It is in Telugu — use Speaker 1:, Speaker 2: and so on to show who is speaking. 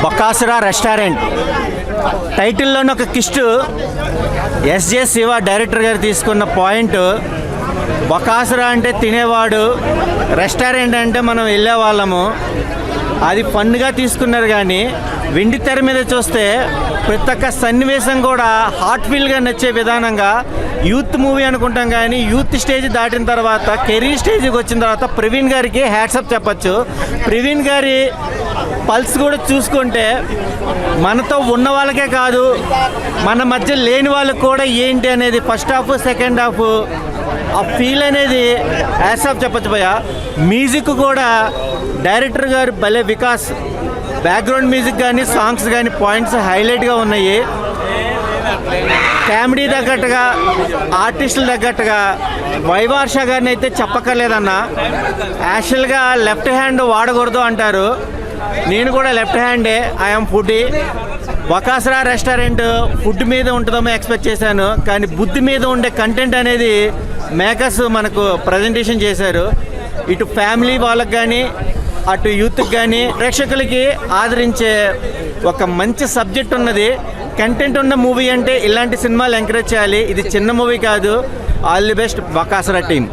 Speaker 1: బకాసురా రెస్టారెంట్ టైటిల్లోని ఒక కిస్ట్ ఎస్జే శివ డైరెక్టర్ గారు తీసుకున్న పాయింట్. బకాసురా అంటే తినేవాడు, రెస్టారెంట్ అంటే మనం వెళ్ళేవాళ్ళము. అది ఫన్గా తీసుకున్నారు. కానీ వెండి తెర మీద చూస్తే ప్రతి ఒక్క సన్నివేశం కూడా హార్ట్ఫుల్గా నచ్చే విధానంగా యూత్ మూవీ అనుకుంటాం. కానీ యూత్ స్టేజ్ దాటిన తర్వాత కెరీర్ స్టేజ్కి వచ్చిన తర్వాత ప్రవీణ్ గారికి హ్యాట్సప్ చెప్పచ్చు. ప్రవీణ్ గారి పల్స్ కూడా చూసుకుంటే మనతో ఉన్న వాళ్ళకే కాదు, మన మధ్య లేని వాళ్ళకి కూడా ఏంటి అనేది ఫస్ట్ హాఫ్ సెకండ్ హాఫ్ ఆ ఫీల్ అనేది హ్యాట్సప్ చెప్పచ్చు భయ్య. మ్యూజిక్ కూడా డైరెక్టర్ గారు భలే వికాస్, బ్యాక్గ్రౌండ్ మ్యూజిక్ కానీ సాంగ్స్ కానీ పాయింట్స్ హైలైట్గా ఉన్నాయి. కామెడీ తగ్గట్టుగా ఆర్టిస్టులు తగ్గట్టుగా వైవార్ష గారిని అయితే చెప్పక్కర్లేదన్న. యాక్చువల్గా లెఫ్ట్ హ్యాండ్ వాడకూడదు అంటారు, నేను కూడా లెఫ్ట్ హ్యాండే. I'm foodie. Bakasura restaurant food మీద ఉంటుందేమో ఎక్స్పెక్ట్ చేశాను, కానీ బుద్ధి మీద ఉండే కంటెంట్ అనేది మేకర్స్ మనకు ప్రజెంటేషన్ చేశారు. ఇటు ఫ్యామిలీ వాళ్ళకి కానీ అటు యూత్కి కానీ ప్రేక్షకులకి ఆదరించే ఒక మంచి సబ్జెక్ట్ ఉన్నది, కంటెంట్ ఉన్న మూవీ అంటే ఇలాంటి సినిమాలు ఎంకరేజ్ చేయాలి. ఇది చిన్న మూవీ కాదు. All the best Bakasura team.